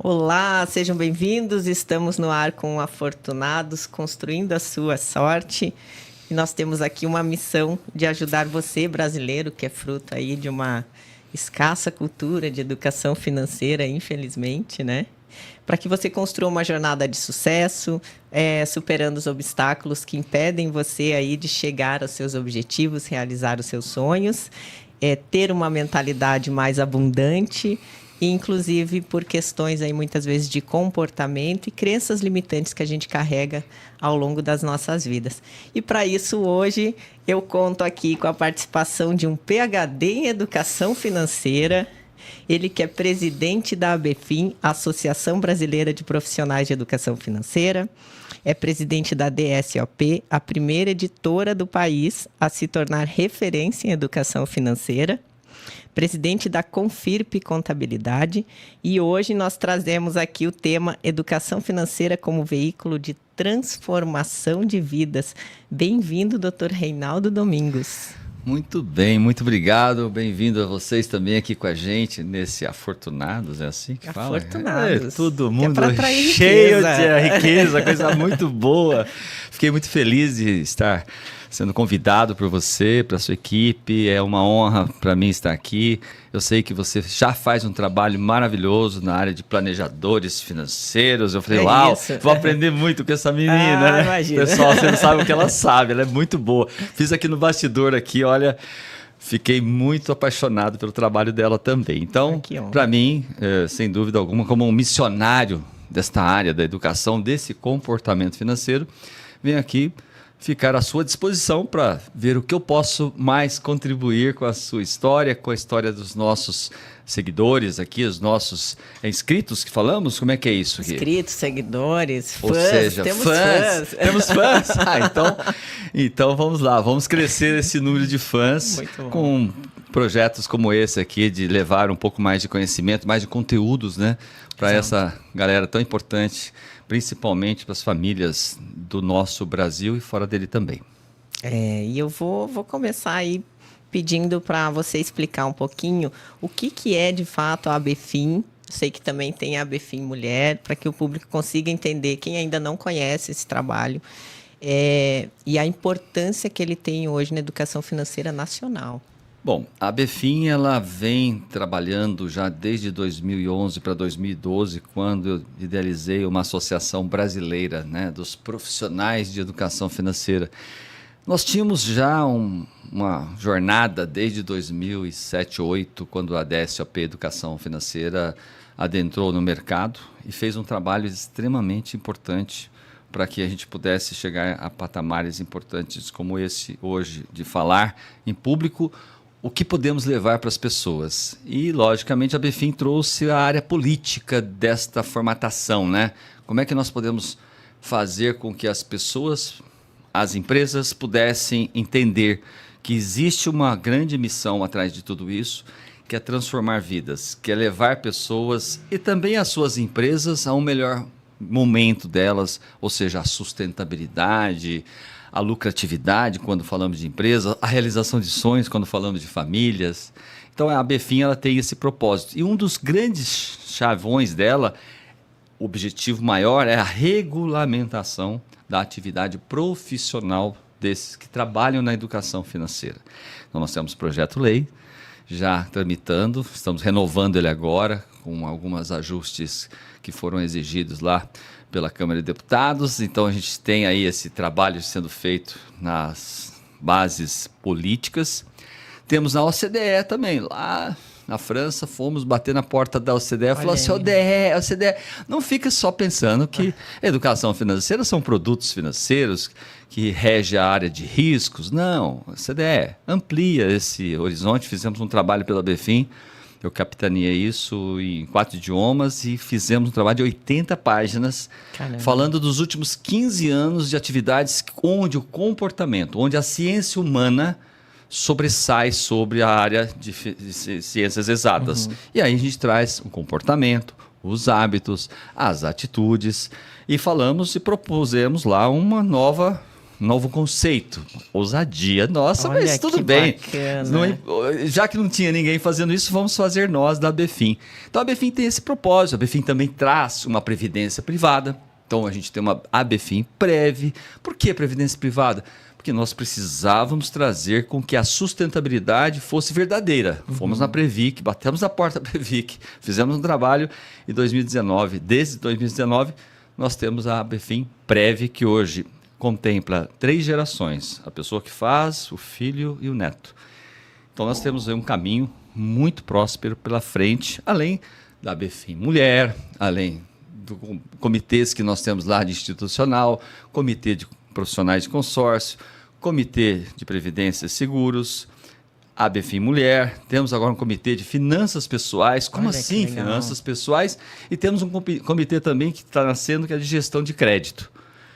Olá, sejam bem-vindos. Estamos no ar com Afortunados, construindo a sua sorte. E nós temos aqui uma missão de ajudar você, brasileiro, que é fruto aí de uma escassa cultura de educação financeira, infelizmente, né? Para que você construa uma jornada de sucesso, superando os obstáculos que impedem você aí de chegar aos seus objetivos, realizar os seus sonhos, ter uma mentalidade mais abundante, e inclusive por questões aí muitas vezes de comportamento e crenças limitantes que a gente carrega ao longo das nossas vidas. E para isso hoje eu conto aqui com a participação de um PhD em Educação Financeira. Ele que é presidente da ABFIM, Associação Brasileira de Profissionais de Educação Financeira, é presidente da DSOP, a primeira editora do país a se tornar referência em educação financeira, presidente da Confirp Contabilidade, e hoje nós trazemos aqui o tema Educação Financeira como veículo de transformação de vidas. Bem-vindo, Dr. Reinaldo Domingos. Muito bem, muito obrigado. Bem-vindo a vocês também aqui com a gente nesse Afortunados, é assim que fala? Afortunados. Todo mundo cheio de riqueza, coisa muito boa. Fiquei muito feliz de estar sendo convidado por você, para sua equipe. É uma honra para mim estar aqui. Eu sei que você já faz um trabalho maravilhoso na área de planejadores financeiros. Eu falei, uau, vou aprender muito com essa menina, né? Imagina. Pessoal, você não sabe o que ela sabe, ela é muito boa. Fiz aqui no bastidor aqui, olha, fiquei muito apaixonado pelo trabalho dela também. Então, para mim, sem dúvida alguma, como um missionário desta área da educação, desse comportamento financeiro, venho aqui ficar à sua disposição para ver o que eu posso mais contribuir com a sua história, com a história dos nossos seguidores aqui, os nossos inscritos que falamos. Como é que é isso aqui? Inscritos, seguidores, fãs. Ou seja, temos fãs. Temos fãs. Então vamos lá, vamos crescer esse número de fãs com projetos como esse aqui, de levar um pouco mais de conhecimento, mais de conteúdos, né, para essa galera tão importante, principalmente para as famílias do nosso Brasil e fora dele também. E eu vou começar aí pedindo para você explicar um pouquinho o que é de fato a ABFIM. Sei que também tem a ABFIM Mulher, para que o público consiga entender, quem ainda não conhece esse trabalho, e a importância que ele tem hoje na educação financeira nacional. Bom, a ABFIM ela vem trabalhando já desde 2011 para 2012, quando eu idealizei uma associação brasileira, né, dos profissionais de educação financeira. Nós tínhamos já uma jornada desde 2007, 2008, quando a DSOP Educação Financeira adentrou no mercado e fez um trabalho extremamente importante para que a gente pudesse chegar a patamares importantes como esse hoje, de falar em público o que podemos levar para as pessoas. E, logicamente, a ABFIM trouxe a área política desta formatação, né? Como é que nós podemos fazer com que as pessoas, as empresas, pudessem entender que existe uma grande missão atrás de tudo isso, que é transformar vidas, que é levar pessoas e também as suas empresas a um melhor momento delas, ou seja, a sustentabilidade, a lucratividade quando falamos de empresa, a realização de sonhos quando falamos de famílias. Então a ABFIM ela tem esse propósito. E um dos grandes chavões dela, o objetivo maior, é a regulamentação da atividade profissional desses que trabalham na educação financeira. Então nós temos projeto-lei já tramitando, estamos renovando ele agora com alguns ajustes que foram exigidos lá pela Câmara de Deputados. Então a gente tem aí esse trabalho sendo feito nas bases políticas. Temos na OCDE também, lá na França, fomos bater na porta da OCDE e falar assim, OCDE, não fica só pensando que educação financeira são produtos financeiros que rege a área de riscos. Não, a OCDE amplia esse horizonte. Fizemos um trabalho pela ABFIM, eu capitaneei isso em 4 idiomas e fizemos um trabalho de 80 páginas, falando dos últimos 15 anos de atividades onde o comportamento, onde a ciência humana sobressai sobre a área de ciências exatas. E aí a gente traz o comportamento, os hábitos, as atitudes, e falamos e propusemos lá uma nova novo conceito, ousadia. Nossa, Olha, mas tudo que bem. bacana. Já que não tinha ninguém fazendo isso, vamos fazer nós da ABFIM. Então a ABFIM tem esse propósito. A ABFIM também traz uma previdência privada. Então a gente tem uma ABFIM Prev. Por que previdência privada? Porque nós precisávamos trazer com que a sustentabilidade fosse verdadeira. Fomos na Previc, batemos na porta da Previc, fizemos um trabalho em 2019. Desde 2019, nós temos a ABFIM Prev, que hoje contempla 3 gerações. A pessoa que faz, o filho e o neto. Então nós temos aí um caminho muito próspero pela frente, além da ABFIM Mulher, além dos comitês que nós temos lá de institucional, comitê de profissionais de consórcio, comitê de previdência e seguros, ABFIM Mulher, temos agora um comitê de finanças pessoais. Como assim finanças pessoais? E temos um comitê também que está nascendo, que é de gestão de crédito.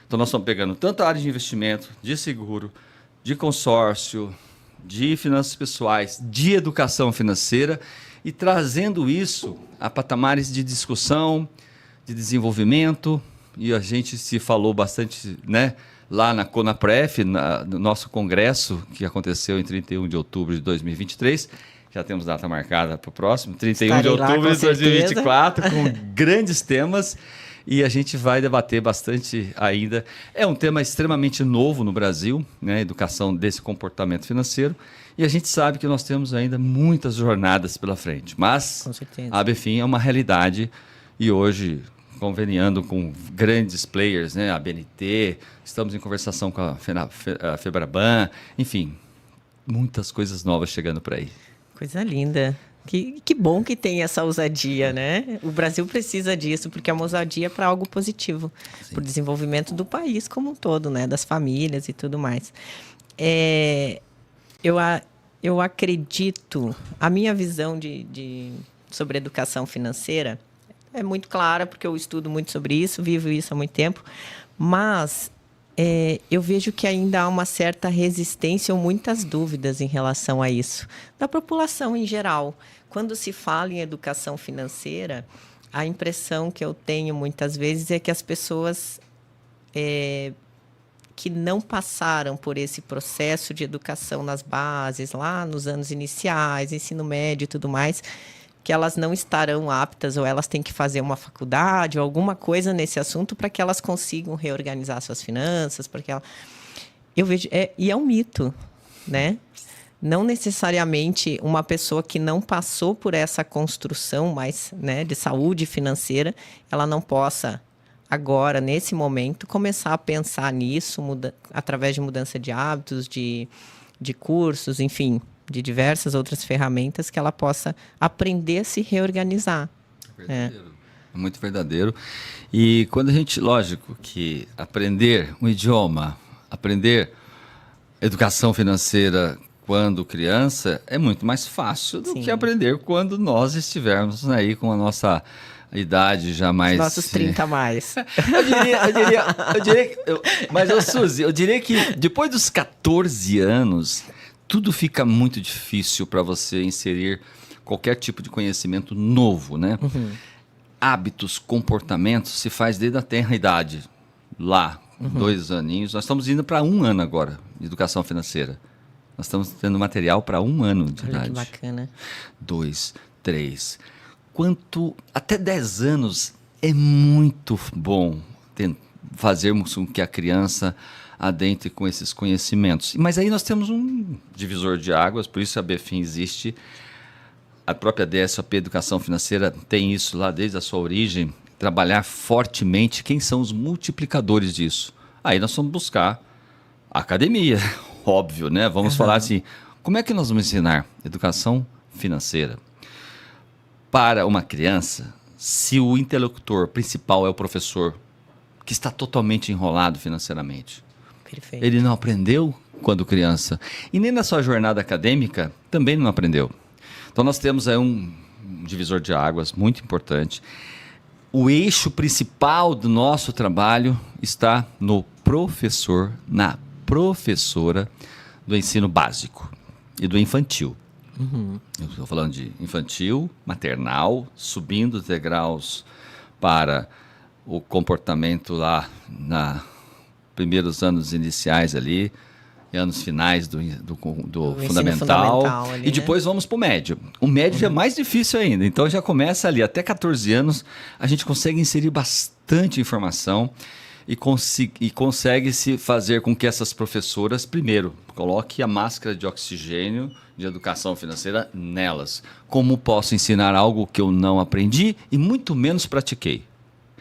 Então nós estamos pegando tanto a área de investimento, de seguro, de consórcio, de finanças pessoais, de educação financeira e trazendo isso a patamares de discussão, de desenvolvimento. E a gente se falou bastante, né? Lá na CONAPREF, no nosso congresso, que aconteceu em 31 de outubro de 2023. Já temos data marcada para o próximo, 31 de outubro de 2024, com grandes temas. E a gente vai debater bastante ainda. É um tema extremamente novo no Brasil, né? Educação desse comportamento financeiro. E a gente sabe que nós temos ainda muitas jornadas pela frente. Mas a ABFIM é uma realidade e hoje, conveniando com grandes players, né? A BNT, estamos em conversação com a FEBRABAN, enfim, muitas coisas novas chegando por aí. Coisa linda. Que bom que tem essa ousadia, né? O Brasil precisa disso, porque é uma ousadia para algo positivo, para o desenvolvimento do país como um todo, né? Das famílias e tudo mais. Eu acredito, a minha visão sobre educação financeira é muito clara, porque eu estudo muito sobre isso, vivo isso há muito tempo, mas eu vejo que ainda há uma certa resistência ou muitas dúvidas em relação a isso, da população em geral. Quando se fala em educação financeira, a impressão que eu tenho muitas vezes é que as pessoas que não passaram por esse processo de educação nas bases, lá nos anos iniciais, ensino médio e tudo mais, que elas não estarão aptas ou elas têm que fazer uma faculdade ou alguma coisa nesse assunto para que elas consigam reorganizar suas finanças, eu vejo, e é um mito, né? Não necessariamente uma pessoa que não passou por essa construção mais, né, de saúde financeira, ela não possa agora, nesse momento, começar a pensar nisso através de mudança de hábitos, de cursos, enfim, de diversas outras ferramentas que ela possa aprender a se reorganizar. Verdadeiro. É muito verdadeiro. E quando a gente, lógico, que aprender um idioma, aprender educação financeira quando criança é muito mais fácil do que aprender quando nós estivermos aí com a nossa idade já mais... Nossos 30 a mais. Suzy, eu diria que depois dos 14 anos... tudo fica muito difícil para você inserir qualquer tipo de conhecimento novo, né? Hábitos, comportamentos se faz desde a tenra idade. Lá, 2 aninhos. Nós estamos indo para 1 ano agora de educação financeira. Nós estamos tendo material para 1 ano de idade. Que bacana. 2, 3. Até 10 anos é muito bom fazermos com que a criança adentre com esses conhecimentos. Mas aí nós temos um divisor de águas, por isso a ABFIM existe. A própria DSOP Educação Financeira tem isso lá desde a sua origem, trabalhar fortemente quem são os multiplicadores disso. Aí nós vamos buscar a academia, óbvio, né? Vamos falar assim, como é que nós vamos ensinar educação financeira para uma criança se o interlocutor principal é o professor que está totalmente enrolado financeiramente? Perfeito. Ele não aprendeu quando criança. E nem na sua jornada acadêmica também não aprendeu. Então nós temos aí um divisor de águas muito importante. O eixo principal do nosso trabalho está no professor, na professora do ensino básico e do infantil. Eu estou falando de infantil, maternal, subindo os degraus para o comportamento lá primeiros anos iniciais ali, anos finais do ensino fundamental ali, e depois vamos para o médio. O médio já é mais difícil ainda, então já começa ali, até 14 anos, a gente consegue inserir bastante informação e consegue se fazer com que essas professoras, primeiro, coloque a máscara de oxigênio de educação financeira nelas. Como posso ensinar algo que eu não aprendi e muito menos pratiquei?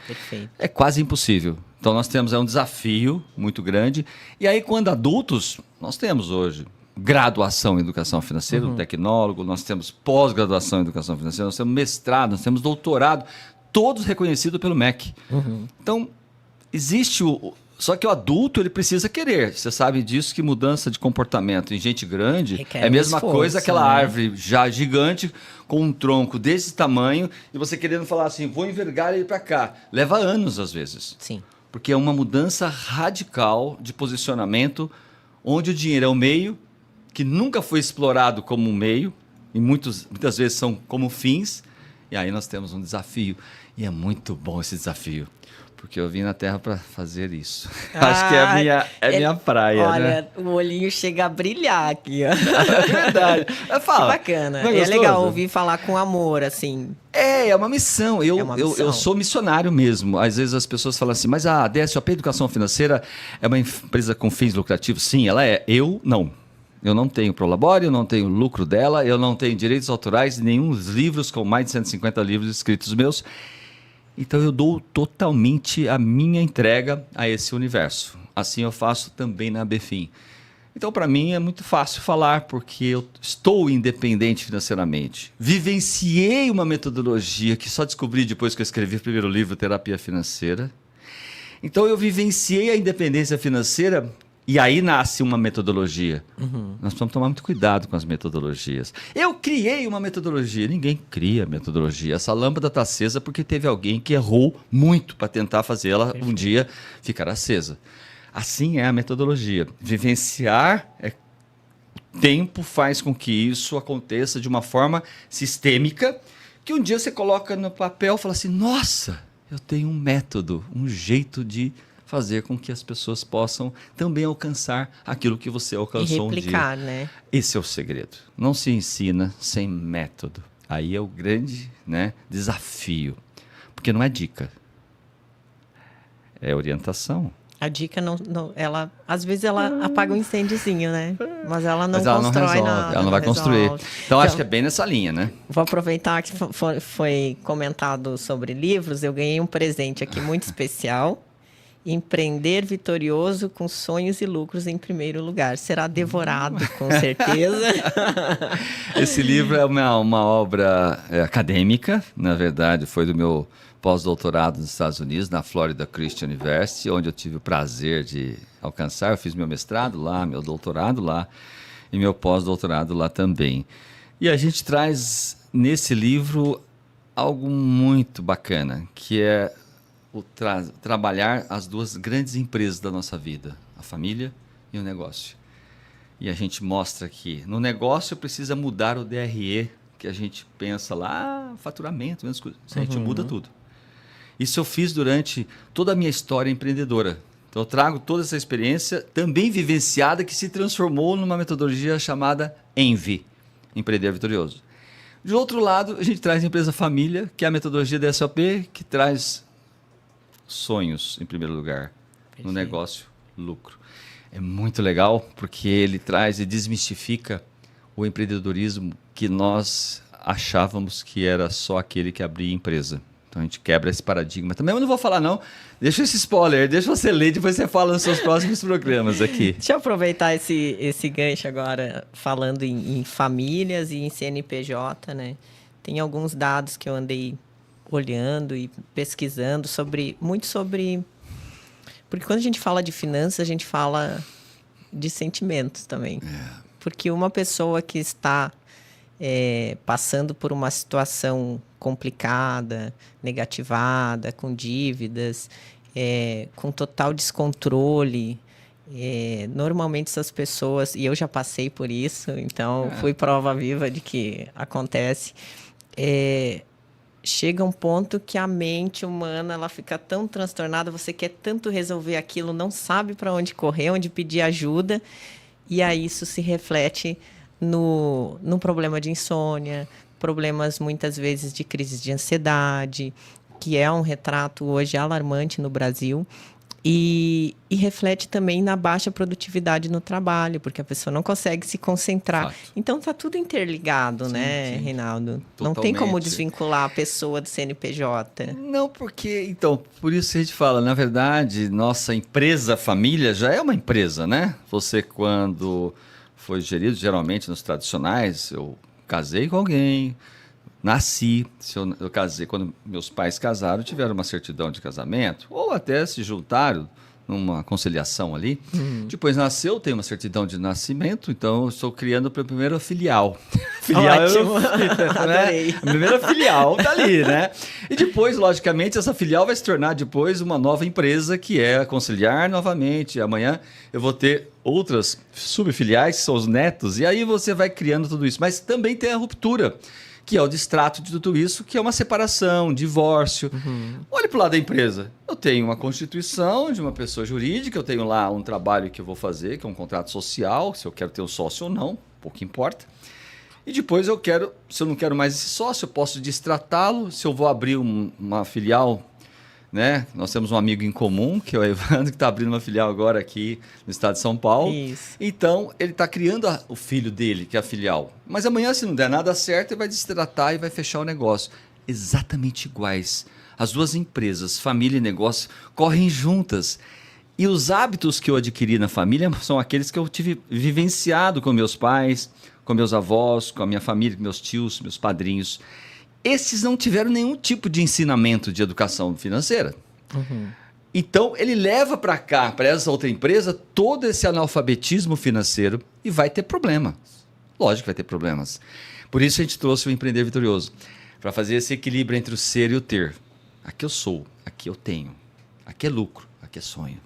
Perfeito. É quase impossível. Então nós temos um desafio muito grande. E aí, quando adultos, nós temos hoje graduação em educação financeira, um tecnólogo, nós temos pós-graduação em educação financeira, nós temos mestrado, nós temos doutorado, todos reconhecidos pelo MEC. Então, existe só que o adulto, ele precisa querer. Você sabe disso, que mudança de comportamento em gente grande requer é a mesma esforço, coisa, aquela né? árvore já gigante, com um tronco desse tamanho, e você querendo falar assim, vou envergar ele para cá. Leva anos, às vezes. Sim. Porque é uma mudança radical de posicionamento, onde o dinheiro é o meio, que nunca foi explorado como um meio, e muitas vezes são como fins, e aí nós temos um desafio. E é muito bom esse desafio, porque eu vim na Terra para fazer isso. Acho que é minha praia, olha, né? o olhinho chega a brilhar aqui, ó. É verdade. Fala. Que bacana. Não é É gostoso? legal ouvir falar com amor, assim. É uma missão. É uma missão. Eu sou missionário mesmo. Às vezes as pessoas falam assim, mas a DSOP Educação Financeira é uma empresa com fins lucrativos? Sim, ela é. Eu não. Eu não tenho prolabore, eu não tenho lucro dela, eu não tenho direitos autorais, nenhum livros com mais de 150 livros escritos meus. Então eu dou totalmente a minha entrega a esse universo. Assim eu faço também na Befin. Então para mim é muito fácil falar, porque eu estou independente financeiramente. Vivenciei uma metodologia que só descobri depois que eu escrevi o primeiro livro, Terapia Financeira. Então eu vivenciei a independência financeira. E aí nasce uma metodologia. Nós precisamos tomar muito cuidado com as metodologias. Eu criei uma metodologia. Ninguém cria metodologia. Essa lâmpada está acesa porque teve alguém que errou muito para tentar fazer ela um dia ficar acesa. Assim é a metodologia. Vivenciar o tempo faz com que isso aconteça de uma forma sistêmica, que um dia você coloca no papel e fala assim, nossa, eu tenho um método, um jeito de fazer com que as pessoas possam também alcançar aquilo que você alcançou E replicar, um dia. né? Esse é o segredo. Não se ensina sem método. Aí é o grande, né, desafio. Porque não é dica. É orientação. A dica ela às vezes ela apaga um incêndiozinho, né? Mas ela não constrói resolve, nada. ela não vai construir. resolve. Então acho que é bem nessa linha, né? Vou aproveitar que foi comentado sobre livros. Eu ganhei um presente aqui muito especial. Empreender vitorioso com sonhos e lucros em primeiro lugar. Será devorado, com certeza. Esse livro é uma obra acadêmica, na verdade, foi do meu pós-doutorado nos Estados Unidos, na Florida Christian University, onde eu tive o prazer de alcançar. Eu fiz meu mestrado lá, meu doutorado lá e meu pós-doutorado lá também. E a gente traz nesse livro algo muito bacana, que é trabalhar as duas grandes empresas da nossa vida, a família e o negócio. E a gente mostra que no negócio precisa mudar o DRE, que a gente pensa lá, faturamento, menos coisa. A gente muda tudo. Isso eu fiz durante toda a minha história empreendedora. Então eu trago toda essa experiência, também vivenciada, que se transformou numa metodologia chamada ENVI, Empreender Vitorioso. De outro lado, a gente traz a empresa família, que é a metodologia da SOP, que traz sonhos, em primeiro lugar, no negócio, lucro. É muito legal, porque ele traz e desmistifica o empreendedorismo que nós achávamos que era só aquele que abria empresa. Então a gente quebra esse paradigma também. Eu não vou falar não, deixa esse spoiler, deixa você ler, depois você fala nos seus próximos programas aqui. Deixa eu aproveitar esse gancho agora, falando em famílias e em CNPJ, né? Tem alguns dados que eu andei olhando e pesquisando muito sobre... Porque quando a gente fala de finanças, a gente fala de sentimentos também. Porque uma pessoa que está passando por uma situação complicada, negativada, com dívidas, com total descontrole, normalmente essas pessoas, e eu já passei por isso, então fui prova viva de que acontece, chega um ponto que a mente humana ela fica tão transtornada, você quer tanto resolver aquilo, não sabe para onde correr, onde pedir ajuda, e aí isso se reflete no problema de insônia, problemas muitas vezes de crises de ansiedade, que é um retrato hoje alarmante no Brasil. E reflete também na baixa produtividade no trabalho, porque a pessoa não consegue se concentrar. Fato. Então, está tudo interligado, Sim, né, sim. Reinaldo? Totalmente. Não tem como desvincular a pessoa do CNPJ. Não, porque, então, por isso que a gente fala, na verdade, nossa empresa, família, já é uma empresa, né? Você, quando foi gerido, geralmente nos tradicionais, eu casei com alguém, nasci, se eu casei, quando meus pais casaram, tiveram uma certidão de casamento, ou até se juntaram numa conciliação ali. Depois nasceu, tem uma certidão de nascimento, então eu estou criando para a primeira filial. Ótimo. Né? A primeira filial tá ali, né? E depois, logicamente, essa filial vai se tornar depois uma nova empresa que é a Conciliar novamente. Amanhã eu vou ter outras subfiliais, que são os netos, e aí você vai criando tudo isso. Mas também tem a ruptura, que é o distrato de tudo isso, que é uma separação, um divórcio. Olhe para o lado da empresa. Eu tenho uma constituição de uma pessoa jurídica, eu tenho lá um trabalho que eu vou fazer, que é um contrato social, se eu quero ter um sócio ou não, pouco importa. E depois eu quero, se eu não quero mais esse sócio, eu posso destratá-lo, se eu vou abrir uma filial, né? Nós temos um amigo em comum, que é o Evandro, que está abrindo uma filial agora aqui no estado de São Paulo. Isso. Então, ele está criando o filho dele, que é a filial. Mas amanhã, se não der nada certo, ele vai destratar e vai fechar o negócio. Exatamente iguais. As duas empresas, família e negócio, correm juntas. E os hábitos que eu adquiri na família são aqueles que eu tive vivenciado com meus pais, com meus avós, com a minha família, com meus tios, meus padrinhos. Esses não tiveram nenhum tipo de ensinamento de educação financeira. Então, ele leva para cá, para essa outra empresa, todo esse analfabetismo financeiro e vai ter problema. Lógico que vai ter problemas. Por isso a gente trouxe o Empreender Vitorioso, para fazer esse equilíbrio entre o ser e o ter. Aqui eu sou, aqui eu tenho, aqui é lucro, aqui é sonho.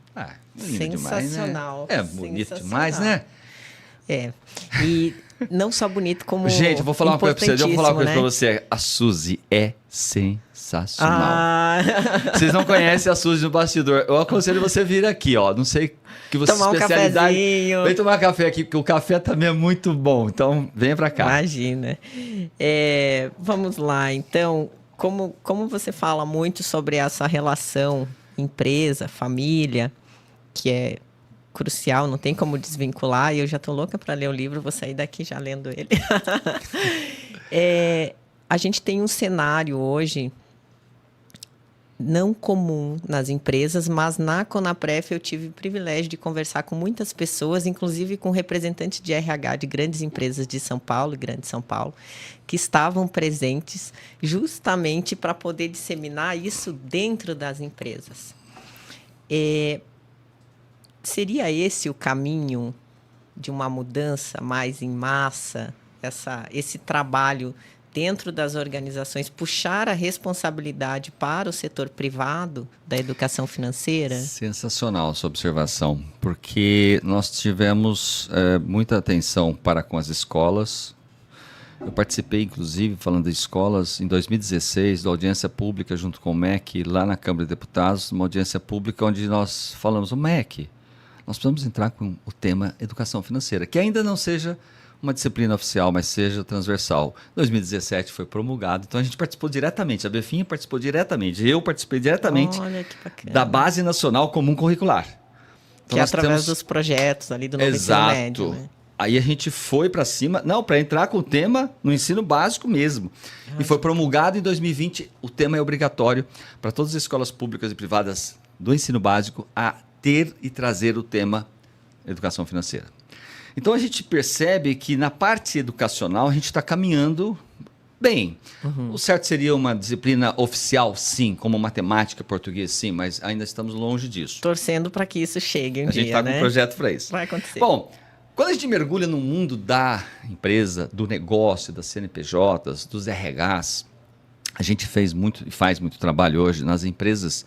Lindo Sensacional. Demais, né? É bonito Sensacional. demais, né? É. E não só bonito como Gente, eu vou falar uma coisa para você. Eu vou falar uma coisa né? para você. A Suzy é sensacional. Ah. Vocês não conhecem a Suzy no bastidor. Eu aconselho você vir aqui, ó. Não sei que você Tomar um especialidade. cafezinho. Vem tomar café aqui, porque o café também é muito bom. Então, venha para cá. Imagina. Vamos lá. Então, como você fala muito sobre essa relação empresa, família, que é crucial, não tem como desvincular, e eu já estou louca para ler o livro, vou sair daqui já lendo ele. A gente tem um cenário hoje não comum nas empresas, mas na Conapref eu tive o privilégio de conversar com muitas pessoas, inclusive com representantes de RH de grandes empresas de São Paulo e Grande São Paulo, que estavam presentes justamente para poder disseminar isso dentro das empresas. Seria esse o caminho de uma mudança mais em massa, esse trabalho dentro das organizações, puxar a responsabilidade para o setor privado da educação financeira? Sensacional sua observação, porque nós tivemos muita atenção para com as escolas. Eu participei, inclusive, falando de escolas, em 2016, da audiência pública junto com o MEC, lá na Câmara de Deputados, uma audiência pública onde nós falamos, o MEC, nós precisamos entrar com o tema educação financeira, que ainda não seja uma disciplina oficial, mas seja transversal. Em 2017 foi promulgado, então a gente participou diretamente, a Befinha participou diretamente, eu participei diretamente da Base Nacional Comum Curricular. Então, que é através dos projetos ali do novo ensino médio, né? Aí a gente foi para cima, para entrar com o tema no ensino básico mesmo. E foi promulgado em 2020, o tema é obrigatório para todas as escolas públicas e privadas do ensino básico a ter e trazer o tema educação financeira. Então a gente percebe que na parte educacional a gente está caminhando bem. O certo seria uma disciplina oficial, sim, como matemática, português, sim, mas ainda estamos longe disso. Torcendo para que isso chegue um dia, A gente está com um projeto para isso. Vai acontecer. Bom, quando a gente mergulha no mundo da empresa, do negócio, das CNPJs, dos RHs, a gente fez muito e faz muito trabalho hoje nas empresas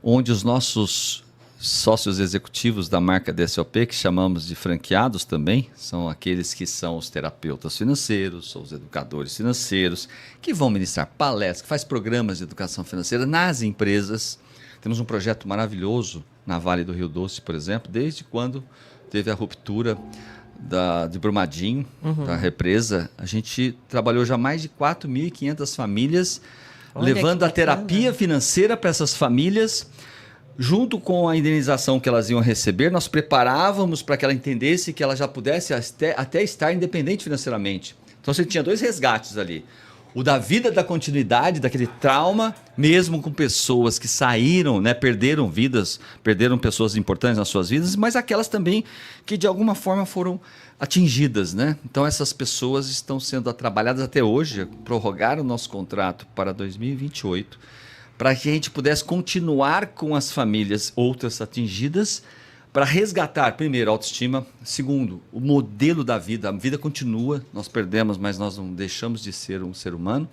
onde os nossos sócios executivos da marca DSOP, que chamamos de franqueados também, são aqueles que são os terapeutas financeiros, são os educadores financeiros, que vão ministrar palestras, que faz programas de educação financeira nas empresas. Temos um projeto maravilhoso na Vale do Rio Doce, por exemplo, desde quando teve a ruptura de Brumadinho, da represa. A gente trabalhou já mais de 4.500 famílias, levando a terapia financeira para essas famílias. Junto com a indenização que elas iam receber, nós preparávamos para que ela entendesse que ela já pudesse até estar independente financeiramente. Então você tinha 2 resgates ali. O da vida, da continuidade, daquele trauma, mesmo com pessoas que saíram, né, perderam vidas, perderam pessoas importantes nas suas vidas, mas aquelas também que de alguma forma foram atingidas, né? Então essas pessoas estão sendo trabalhadas até hoje, prorrogaram o nosso contrato para 2028, para que a gente pudesse continuar com as famílias outras atingidas, para resgatar, primeiro, a autoestima, segundo, o modelo da vida. A vida continua, nós perdemos, mas nós não deixamos de ser um ser humano.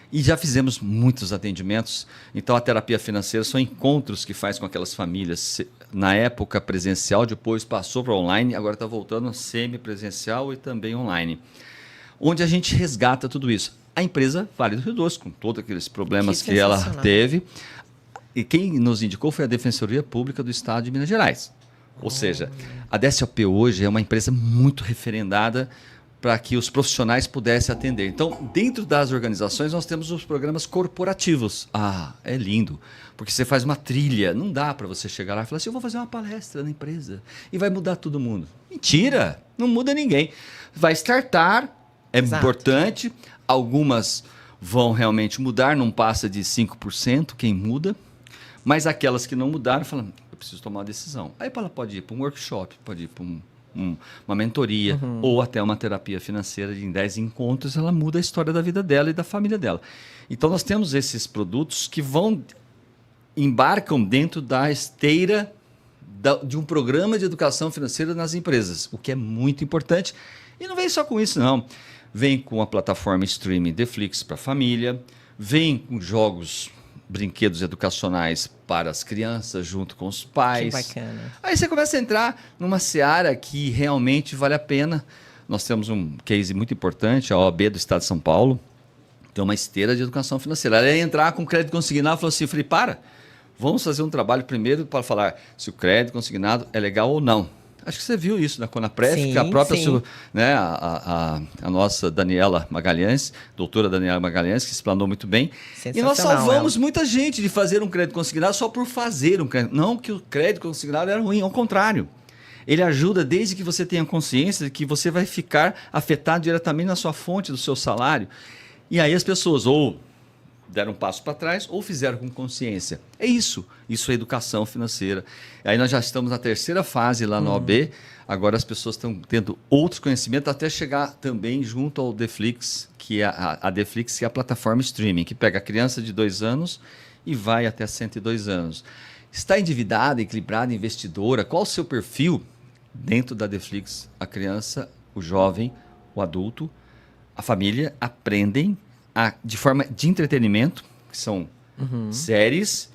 E já fizemos muitos atendimentos. Então, a terapia financeira são encontros que faz com aquelas famílias. Na época presencial, depois passou para online, agora está voltando a semi-presencial e também online. Onde a gente resgata tudo isso. A empresa Vale do Rio Doce, com todos aqueles problemas que ela teve. E quem nos indicou foi a Defensoria Pública do Estado de Minas Gerais. Ou seja, a DSOP hoje é uma empresa muito referendada para que os profissionais pudessem atender. Então, dentro das organizações, nós temos os programas corporativos. Ah, é lindo, porque você faz uma trilha. Não dá para você chegar lá e falar assim, eu vou fazer uma palestra na empresa e vai mudar todo mundo. Mentira, não muda ninguém. Vai startar, é importante. Algumas vão realmente mudar, não passa de 5% quem muda. Mas aquelas que não mudaram, falam, eu preciso tomar uma decisão. Aí ela pode ir para um workshop, pode ir para uma mentoria, ou até uma terapia financeira em 10 encontros, ela muda a história da vida dela e da família dela. Então nós temos esses produtos que embarcam dentro da esteira de um programa de educação financeira nas empresas, o que é muito importante. E não vem só com isso, não. Vem com a plataforma streaming Deflix para a família, vem com jogos, brinquedos educacionais para as crianças junto com os pais. Que bacana. Aí você começa a entrar numa seara que realmente vale a pena. Nós temos um case muito importante, a OAB do Estado de São Paulo, tem uma esteira de educação financeira. Ela ia entrar com crédito consignado e falou assim, vamos fazer um trabalho primeiro para falar se o crédito consignado é legal ou não. Acho que você viu isso na Conapref, que a própria, né, a nossa Daniela Magalhães, doutora Daniela Magalhães, que explanou muito bem. E nós salvamos muita gente de fazer um crédito consignado só por fazer um crédito. Não que o crédito consignado era ruim, ao contrário. Ele ajuda desde que você tenha consciência de que você vai ficar afetado diretamente na sua fonte do seu salário. E aí as pessoas ou deram um passo para trás ou fizeram com consciência. É isso. Isso é educação financeira. Aí nós já estamos na 3ª fase lá na OAB. Agora as pessoas estão tendo outros conhecimentos até chegar também junto ao Deflix, que é a Deflix, que é a plataforma streaming, que pega a criança de 2 anos e vai até 102 anos. Está endividada, equilibrada, investidora? Qual o seu perfil dentro da Deflix? A criança, o jovem, o adulto, a família aprendem de forma de entretenimento, que são séries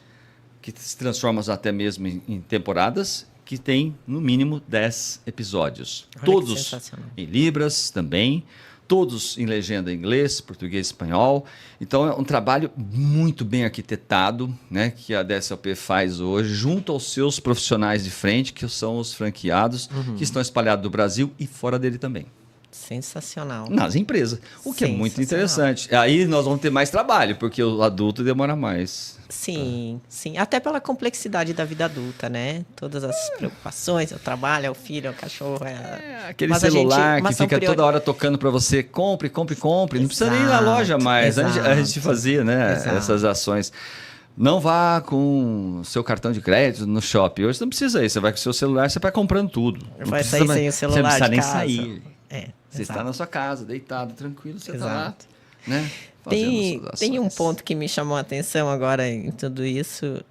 que se transformam até mesmo em temporadas, que tem no mínimo 10 episódios. Olha, todos em libras também, todos em legenda em inglês, português e espanhol. Então é um trabalho muito bem arquitetado, né, que a DSOP faz hoje, junto aos seus profissionais de frente, que são os franqueados, que estão espalhados do Brasil e fora dele também. Sensacional. Nas empresas, o que é muito interessante. Aí nós vamos ter mais trabalho, porque o adulto demora mais. Sim, sim. Até pela complexidade da vida adulta, né? Todas as preocupações, o trabalho, é o filho, é o cachorro. Aquele celular que fica toda hora tocando para você, compre. Não precisa nem ir na loja mais. A gente fazia, né? Essas ações. Não vá com o seu cartão de crédito no shopping. Hoje você não precisa ir. Você vai com o seu celular, você vai comprando tudo. Vai sair sem o celular. Você não precisa nem casa. sair. Você está na sua casa, deitado, tranquilo, você está lá, né? Tem um ponto que me chamou a atenção agora em tudo isso,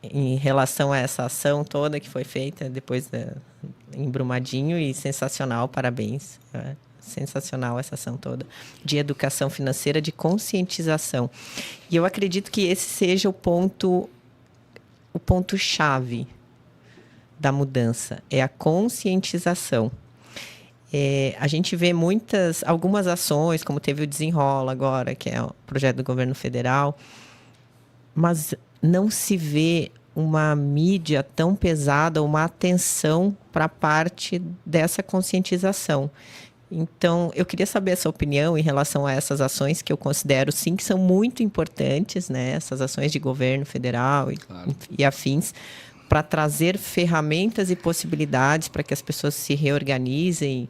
em relação a essa ação toda que foi feita depois em Brumadinho, e sensacional, parabéns. Sensacional essa ação toda de educação financeira, de conscientização. E eu acredito que esse seja o ponto-chave da mudança, é a conscientização. A gente vê algumas ações, como teve o Desenrola agora, que é o projeto do governo federal, mas não se vê uma mídia tão pesada, uma atenção para a parte dessa conscientização. Então, eu queria saber a sua opinião em relação a essas ações que eu considero, sim, que são muito importantes, né? Essas ações de governo federal e afins, para trazer ferramentas e possibilidades para que as pessoas se reorganizem,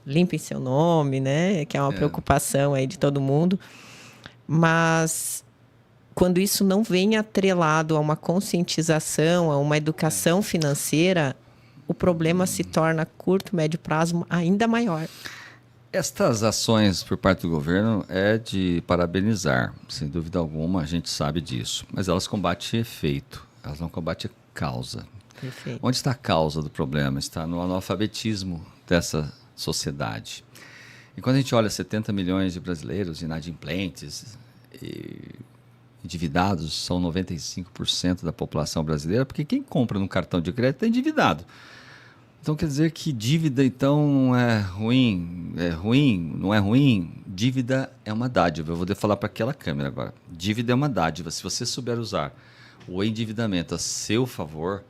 limpem seu nome, né? Que é uma preocupação aí de todo mundo. Mas quando isso não vem atrelado a uma conscientização, a uma educação financeira, o problema se torna a curto, médio prazo ainda maior. Estas ações por parte do governo é de parabenizar, sem dúvida alguma, a gente sabe disso. Mas elas combatem efeito, elas não combatem causa. Perfeito. Onde está a causa do problema? Está no analfabetismo dessa sociedade. E quando a gente olha 70 milhões de brasileiros inadimplentes e endividados, são 95% da população brasileira, porque quem compra num cartão de crédito é endividado. Então quer dizer que dívida então não é ruim, não é ruim? Dívida é uma dádiva. Eu vou falar para aquela câmera agora. Dívida é uma dádiva. Se você souber usar o endividamento a seu favor,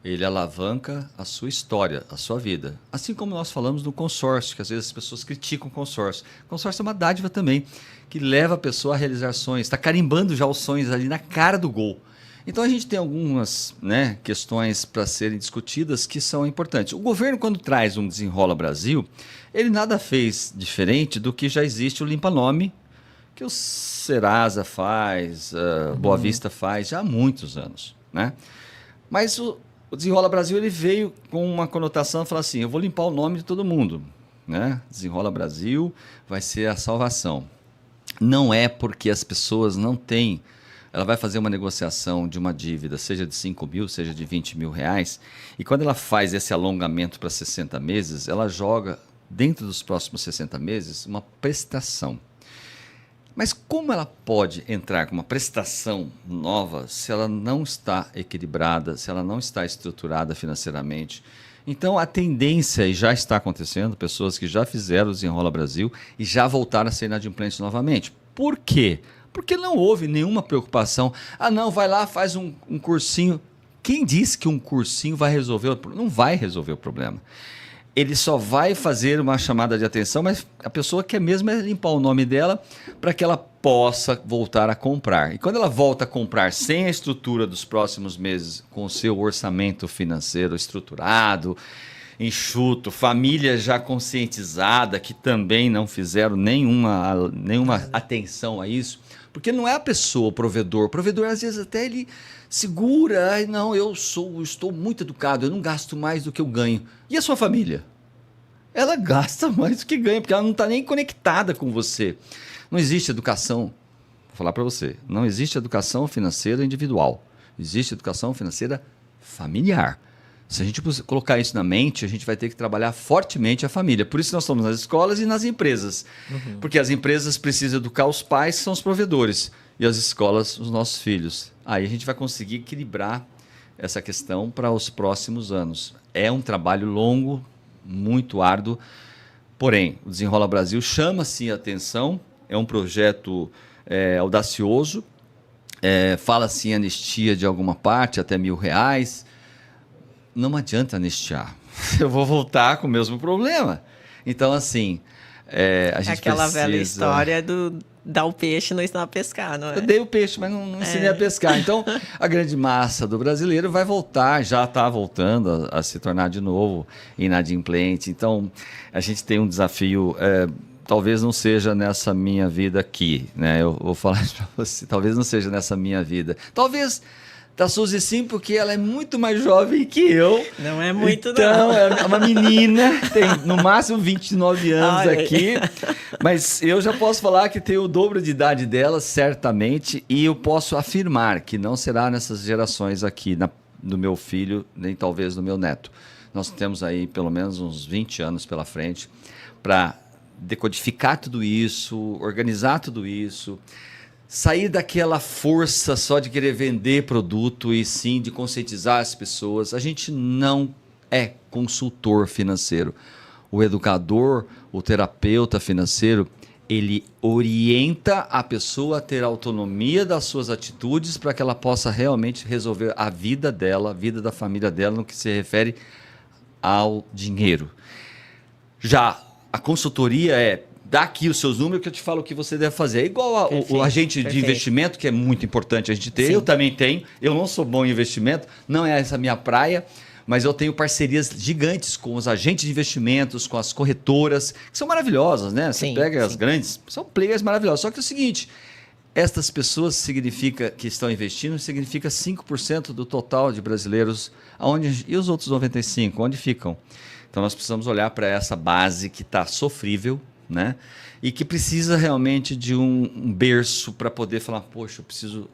ele alavanca a sua história, a sua vida. Assim como nós falamos no consórcio, que às vezes as pessoas criticam o consórcio. O consórcio é uma dádiva também, que leva a pessoa a realizar sonhos, está carimbando já os sonhos ali na cara do gol. Então a gente tem algumas questões para serem discutidas que são importantes. O governo, quando traz um Desenrola Brasil, ele nada fez diferente do que já existe o Limpa Nome, que o Serasa faz, Boa Vista faz já há muitos anos, né? Mas o Desenrola Brasil ele veio com uma conotação, falar assim, eu vou limpar o nome de todo mundo, né? Desenrola Brasil vai ser a salvação. Não é porque as pessoas não têm. Ela vai fazer uma negociação de uma dívida, seja de 5 mil, seja de 20 mil reais, e quando ela faz esse alongamento para 60 meses, ela joga dentro dos próximos 60 meses uma prestação. Mas como ela pode entrar com uma prestação nova se ela não está equilibrada, se ela não está estruturada financeiramente? Então, a tendência, e já está acontecendo, pessoas que já fizeram o Desenrola Brasil e já voltaram a ser inadimplentes novamente. Por quê? Porque não houve nenhuma preocupação. Ah, não, vai lá, faz um cursinho. Quem disse que um cursinho vai resolver o problema? Não vai resolver o problema. Ele só vai fazer uma chamada de atenção, mas a pessoa quer mesmo é limpar o nome dela para que ela possa voltar a comprar. E quando ela volta a comprar sem a estrutura dos próximos meses, com o seu orçamento financeiro estruturado, enxuto, família já conscientizada, que também não fizeram nenhuma atenção a isso, porque não é a pessoa, o provedor. O provedor, às vezes, até ele segura. Não, eu estou muito educado, eu não gasto mais do que eu ganho. E a sua família? Ela gasta mais do que ganha, porque ela não está nem conectada com você. Não existe educação, vou falar para você, não existe educação financeira individual. Existe educação financeira familiar. Se a gente colocar isso na mente, a gente vai ter que trabalhar fortemente a família. Por isso nós estamos nas escolas e nas empresas. Porque as empresas precisam educar os pais, que são os provedores, e as escolas, os nossos filhos. Aí a gente vai conseguir equilibrar essa questão para os próximos anos. É um trabalho longo, muito árduo, porém, o Desenrola Brasil chama-se a atenção, é um projeto audacioso, fala-se em anistia de alguma parte, até R$1.000, não adianta anistiar. Eu vou voltar com o mesmo problema. Então, assim, a gente aquela velha história do dar o peixe e não ensinar a pescar, não é? Eu dei o peixe, mas não ensinei a pescar. Então, a grande massa do brasileiro vai voltar, já está voltando a se tornar de novo inadimplente. Então, a gente tem um desafio, talvez não seja nessa minha vida aqui, né? Eu vou falar isso para você, talvez não seja nessa minha vida. Talvez da Suzy sim, porque ela é muito mais jovem que eu. Não é muito, então, não. É uma menina, tem no máximo 29 anos aqui. Mas eu já posso falar que tenho o dobro de idade dela, certamente. E eu posso afirmar que não será nessas gerações aqui, do meu filho, nem talvez do meu neto. Nós temos aí pelo menos uns 20 anos pela frente para decodificar tudo isso, organizar tudo isso, sair daquela força só de querer vender produto e sim de conscientizar as pessoas. A gente não é consultor financeiro. O educador, o terapeuta financeiro, ele orienta a pessoa a ter autonomia das suas atitudes para que ela possa realmente resolver a vida dela, a vida da família dela, no que se refere ao dinheiro. Já a consultoria é: dá aqui os seus números que eu te falo o que você deve fazer. É igual o agente de investimento, que é muito importante a gente ter. Sim. Eu também tenho. Eu não sou bom em investimento, não é essa a minha praia, mas eu tenho parcerias gigantes com os agentes de investimentos, com as corretoras, que são maravilhosas, né? Você pega as grandes, são players maravilhosos. Só que é o seguinte, estas pessoas significa que estão investindo, significa 5% do total de brasileiros. E os outros 95%, onde ficam? Então nós precisamos olhar para essa base que está sofrível, né? E que precisa realmente de um berço para poder falar: poxa, eu preciso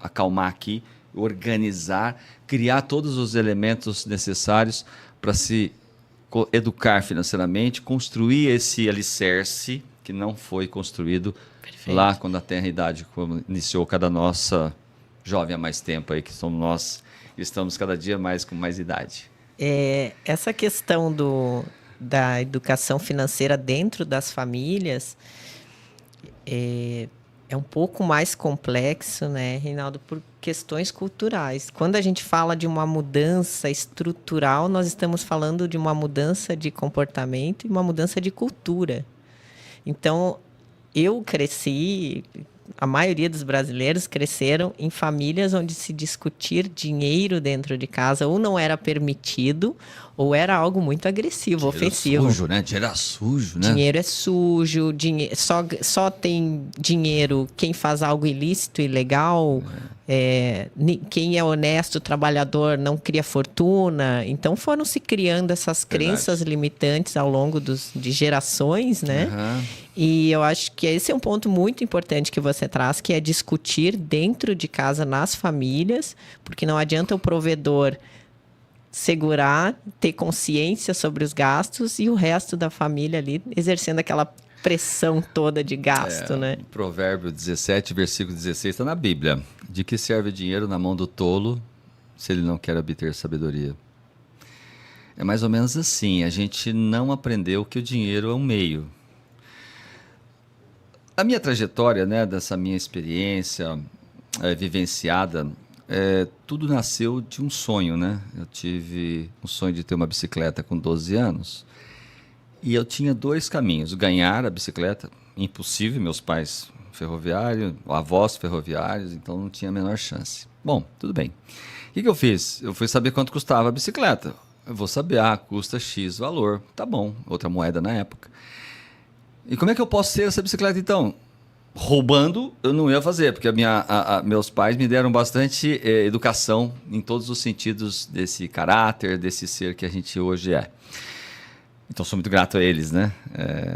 acalmar aqui, organizar, criar todos os elementos necessários para se educar financeiramente, construir esse alicerce que não foi construído lá quando a Terra Idade iniciou cada nossa jovem há mais tempo aí, que somos nós, estamos cada dia mais com mais idade. Essa questão da educação financeira dentro das famílias é um pouco mais complexo, né, Reinaldo, por questões culturais. Quando a gente fala de uma mudança estrutural, nós estamos falando de uma mudança de comportamento e uma mudança de cultura. Então, eu cresci, a maioria dos brasileiros cresceram em famílias onde se discutir dinheiro dentro de casa ou não era permitido ou era algo muito agressivo, dinheiro ofensivo. Sujo, né? Dinheiro é sujo, né? Dinheiro é sujo, só tem dinheiro quem faz algo ilícito, ilegal. Quem é honesto, trabalhador, não cria fortuna. Então foram se criando essas crenças limitantes ao longo de gerações, né? Uhum. E eu acho que esse é um ponto muito importante que você traz, que é discutir dentro de casa, nas famílias, porque não adianta o provedor segurar, ter consciência sobre os gastos e o resto da família ali exercendo aquela pressão toda de gasto, né? Provérbio 17, versículo 16, está na Bíblia. De que serve dinheiro na mão do tolo se ele não quer obter sabedoria? É mais ou menos assim, a gente não aprendeu que o dinheiro é um meio. A minha trajetória, né, dessa minha experiência vivenciada, tudo nasceu de um sonho, né? Eu tive um sonho de ter uma bicicleta com 12 anos e eu tinha dois caminhos: ganhar a bicicleta, impossível, meus pais ferroviários, avós ferroviários, então não tinha a menor chance. Bom, tudo bem. O que eu fiz? Eu fui saber quanto custava a bicicleta. Eu vou saber, custa X valor, tá bom, outra moeda na época. E como é que eu posso ter essa bicicleta então? Roubando eu não ia fazer, porque meus pais me deram bastante educação em todos os sentidos desse caráter, desse ser que a gente hoje é. Então sou muito grato a eles, né?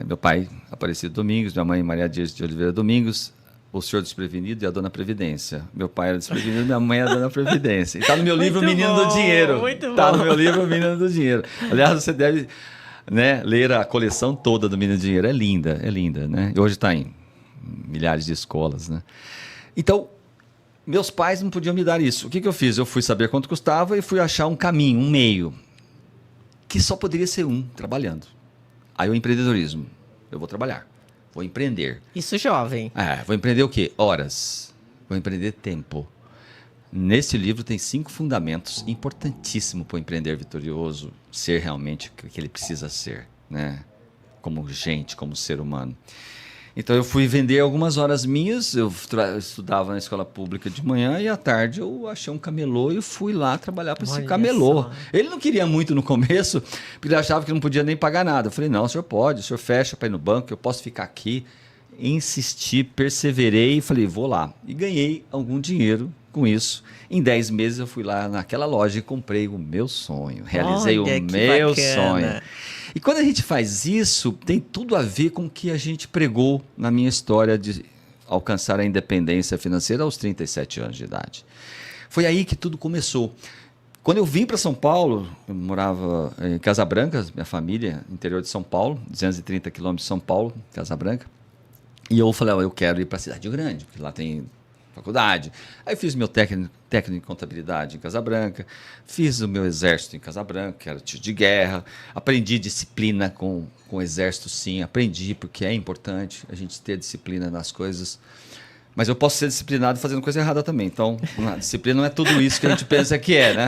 Meu pai, Aparecido Domingos, minha mãe, Maria Dias de Oliveira Domingos, o senhor desprevenido e a dona Previdência. Meu pai era desprevenido, minha mãe era a dona Previdência. E está no meu livro Menino do Dinheiro. Está no meu livro Menino do Dinheiro. Aliás, você deve, né, ler a coleção toda do Menino do Dinheiro. É linda, né? E hoje está em milhares de escolas, né? Então, meus pais não podiam me dar isso. O que eu fiz? Eu fui saber quanto custava e fui achar um caminho, um meio, que só poderia ser trabalhando. Aí o empreendedorismo. Eu vou trabalhar, vou empreender. Isso jovem. Vou empreender o quê? Horas. Vou empreender tempo. Nesse livro tem 5 fundamentos importantíssimos para o empreender vitorioso ser realmente o que ele precisa ser, né? Como gente, como ser humano. Então eu fui vender algumas horas minhas, eu estudava na escola pública de manhã e à tarde eu achei um camelô e fui lá trabalhar para esse camelô. Ele não queria muito no começo, porque ele achava que não podia nem pagar nada. Eu falei: não, o senhor pode, o senhor fecha para ir no banco, eu posso ficar aqui. Insisti, perseverei e falei: vou lá. E ganhei algum dinheiro com isso. Em 10 meses eu fui lá naquela loja e comprei o meu sonho, realizei o meu sonho. E quando a gente faz isso, tem tudo a ver com o que a gente pregou na minha história de alcançar a independência financeira aos 37 anos de idade. Foi aí que tudo começou. Quando eu vim para São Paulo, eu morava em Casa Branca, minha família, interior de São Paulo, 230 quilômetros de São Paulo, Casa Branca. E eu falei, eu quero ir para a cidade grande, porque lá tem faculdade. Aí fiz meu técnico em contabilidade em Casabranca, fiz o meu exército em Casabranca, que era tiro de guerra, aprendi disciplina com o exército, sim, aprendi, porque é importante a gente ter disciplina nas coisas. Mas eu posso ser disciplinado fazendo coisa errada também. Então, a disciplina não é tudo isso que a gente pensa que é, né?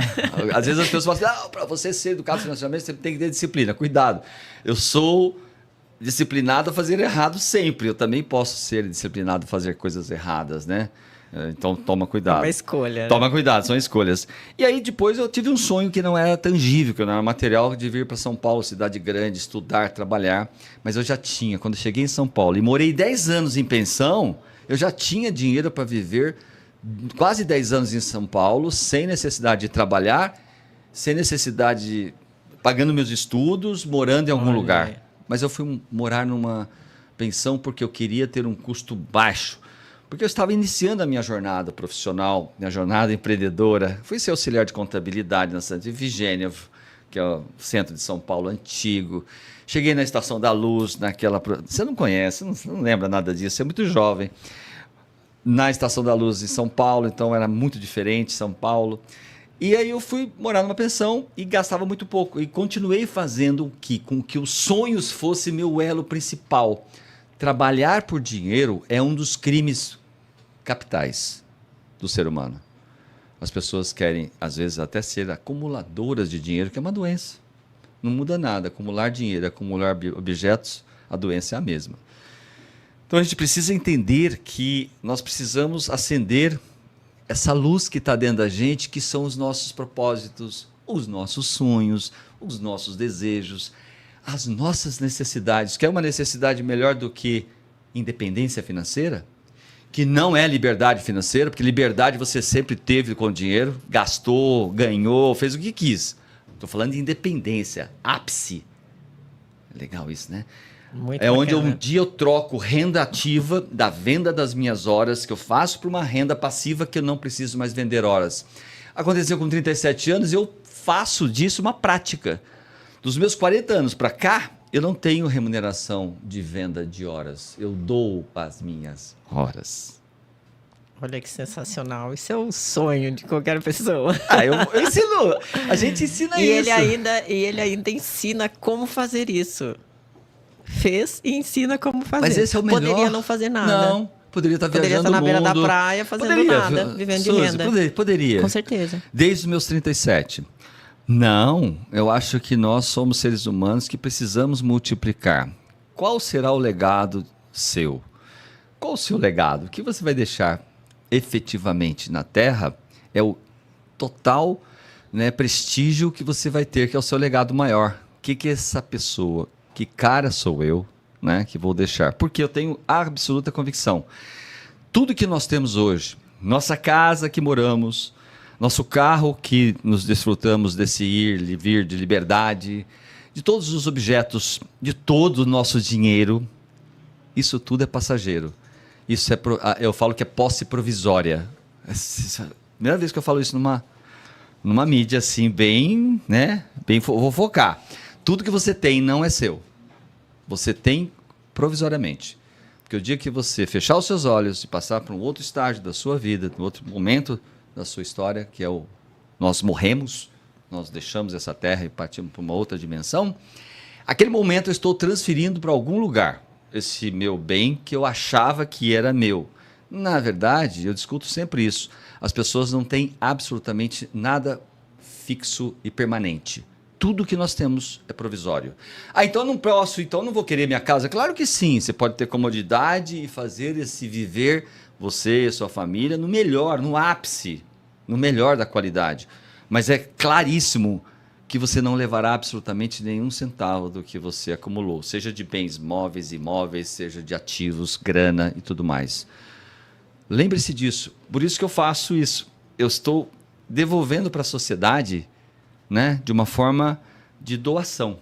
Às vezes as pessoas falam assim, para você ser educado financeiramente, você tem que ter disciplina. Cuidado, eu sou disciplinado a fazer errado sempre. Eu também posso ser disciplinado a fazer coisas erradas, né? Então, toma cuidado. É uma escolha. Toma cuidado, são escolhas. E aí, depois, eu tive um sonho que não era tangível, que não era material, de vir para São Paulo, cidade grande, estudar, trabalhar. Mas eu já tinha. Quando eu cheguei em São Paulo e morei 10 anos em pensão, eu já tinha dinheiro para viver quase 10 anos em São Paulo, sem necessidade de trabalhar, sem necessidade de... pagando meus estudos, morando em algum lugar. Mas eu fui morar numa pensão porque eu queria ter um custo baixo. Porque eu estava iniciando a minha jornada profissional, minha jornada empreendedora. Fui ser auxiliar de contabilidade na Santa Efigênia, que é o centro de São Paulo antigo. Cheguei na Estação da Luz, naquela... Você não conhece, não lembra nada disso, você é muito jovem. Na Estação da Luz em São Paulo, então era muito diferente, São Paulo. E aí eu fui morar numa pensão e gastava muito pouco. E continuei fazendo com que os sonhos fosse meu elo principal. Trabalhar por dinheiro é um dos crimes capitais do ser humano. As pessoas querem, às vezes, até ser acumuladoras de dinheiro, que é uma doença. Não muda nada. Acumular dinheiro, acumular objetos, a doença é a mesma. Então a gente precisa entender que nós precisamos acender essa luz que está dentro da gente, que são os nossos propósitos, os nossos sonhos, os nossos desejos, as nossas necessidades. Quer uma necessidade melhor do que independência financeira? Que não é liberdade financeira, porque liberdade você sempre teve com o dinheiro, gastou, ganhou, fez o que quis. Estou falando de independência, ápice. Legal isso, né? Muito é bacana. Onde um dia eu troco renda ativa da venda das minhas horas, que eu faço, para uma renda passiva que eu não preciso mais vender horas. Aconteceu com 37 anos e eu faço disso uma prática. Dos meus 40 anos para cá, eu não tenho remuneração de venda de horas. Eu dou as minhas horas. Olha que sensacional. Isso é o sonho de qualquer pessoa. Eu ensino. A gente ensina e isso. Ele ainda ensina como fazer isso. Fez e ensina como fazer. Mas esse é o melhor. Poderia não fazer nada. Não. Poderia estar viajando estar na beira mundo. da praia fazendo nada, vivendo de renda. Poderia. Com certeza. Desde os meus 37. Não, eu acho que nós somos seres humanos que precisamos multiplicar. Qual será o legado seu? Qual o seu legado? O que você vai deixar efetivamente na Terra é o total, né, prestígio que você vai ter, que é o seu legado maior. O que é essa pessoa? Que cara sou eu, né, que vou deixar? Porque eu tenho absoluta convicção. Tudo que nós temos hoje, nossa casa que moramos, nosso carro que nos desfrutamos desse ir e vir de liberdade, de todos os objetos, de todo o nosso dinheiro, isso tudo é passageiro. Isso eu falo que é posse provisória. Primeira vez que eu falo isso numa mídia assim, bem, né? Vou focar. Tudo que você tem não é seu. Você tem provisoriamente. Porque o dia que você fechar os seus olhos e passar para um outro estágio da sua vida, um outro momento da sua história, que é nós morremos, nós deixamos essa terra e partimos para uma outra dimensão, aquele momento eu estou transferindo para algum lugar esse meu bem que eu achava que era meu. Na verdade, eu discuto sempre isso. As pessoas não têm absolutamente nada fixo e permanente. Tudo que nós temos é provisório. Então não posso, então não vou querer minha casa. Claro que sim, você pode ter comodidade e fazer esse viver, você e sua família, no melhor, no ápice, no melhor da qualidade. Mas é claríssimo que você não levará absolutamente nenhum centavo do que você acumulou, seja de bens móveis, imóveis, seja de ativos, grana e tudo mais. Lembre-se disso. Por isso que eu faço isso. Eu estou devolvendo para a sociedade, né, de uma forma de doação.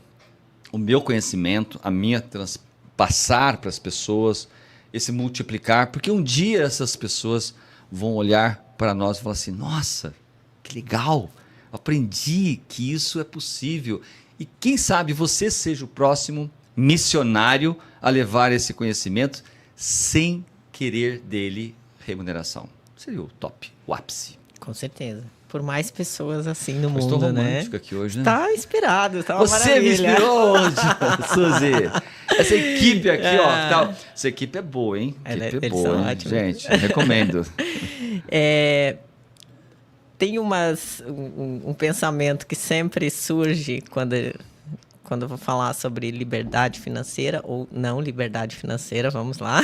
O meu conhecimento, a minha passar para as pessoas, esse multiplicar, porque um dia essas pessoas vão olhar para nós e falar assim, nossa, que legal, aprendi que isso é possível. E quem sabe você seja o próximo missionário a levar esse conhecimento sem querer dele remuneração. Seria o top, o ápice. Com certeza. Por mais pessoas assim no Eu mundo, estou né? romântico aqui hoje, né? Tá inspirado, tá uma Você maravilha. me inspirou, Suzy. Essa equipe aqui, ó. Tal. Essa equipe é boa, hein? Equipe Eles boa, são hein? ótimos. Gente, recomendo. Tem um pensamento que sempre surge quando eu vou falar sobre liberdade financeira ou não liberdade financeira, vamos lá.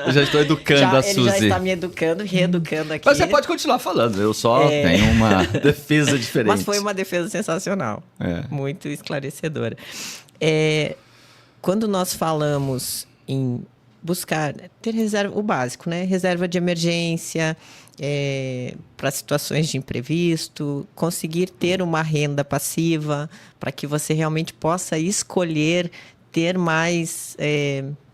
Eu já estou educando a Suzy. Ele já está me educando, reeducando aqui. Mas você pode continuar falando, eu só tenho uma defesa diferente. Mas foi uma defesa sensacional, muito esclarecedora. Quando nós falamos em buscar ter reserva, o básico, né? Reserva de emergência, para situações de imprevisto, conseguir ter uma renda passiva para que você realmente possa escolher ter mais...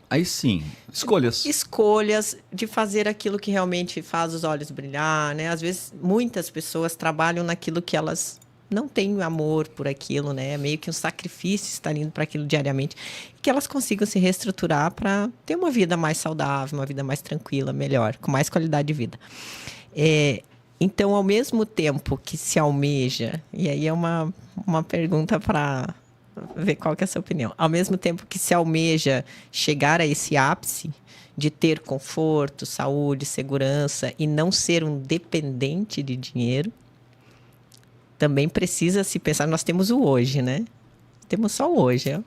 Aí sim, escolhas de fazer aquilo que realmente faz os olhos brilhar, né? Às vezes, muitas pessoas trabalham naquilo que elas não têm amor por aquilo, né? É meio que um sacrifício estar indo para aquilo diariamente. Que elas consigam se reestruturar para ter uma vida mais saudável, uma vida mais tranquila, melhor, com mais qualidade de vida. Então, ao mesmo tempo que se almeja, e aí é uma pergunta para ver qual que é a sua opinião. Ao mesmo tempo que se almeja chegar a esse ápice de ter conforto, saúde, segurança e não ser um dependente de dinheiro, também precisa se pensar, nós temos o hoje, né? Temos só o hoje.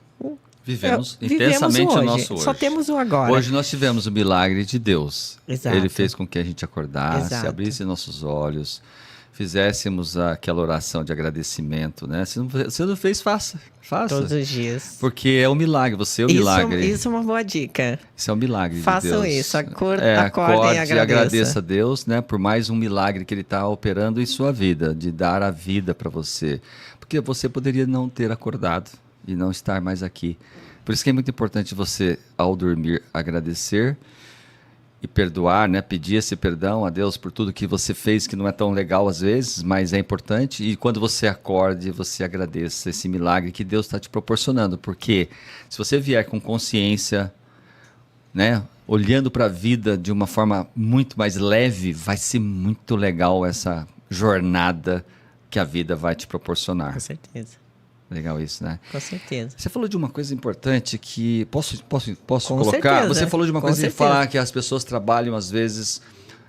Vivemos intensamente o nosso hoje. Só temos o agora. Hoje nós tivemos o milagre de Deus. Exato. Ele fez com que a gente acordasse, Exato. abrisse nossos olhos, fizéssemos aquela oração de agradecimento, né? Se não fez, faça. Todos os dias. Porque é um milagre, você é o milagre. Isso é uma boa dica. Isso é um milagre Façam de Deus. isso, acordem e agradeça a Deus, né, por mais um milagre que Ele está operando em sua vida, de dar a vida para você. Porque você poderia não ter acordado e não estar mais aqui. Por isso que é muito importante você, ao dormir, agradecer e perdoar, né? Pedir esse perdão a Deus por tudo que você fez que não é tão legal às vezes, mas é importante. E quando você acorde, você agradeça esse milagre que Deus está te proporcionando. Porque se você vier com consciência, né, olhando para a vida de uma forma muito mais leve, vai ser muito legal essa jornada que a vida vai te proporcionar. Com certeza. Legal isso, né? Com certeza. Você falou de uma coisa importante que... Posso Com colocar? certeza. Você falou de uma Com coisa de certeza. falar que as pessoas trabalham, às vezes,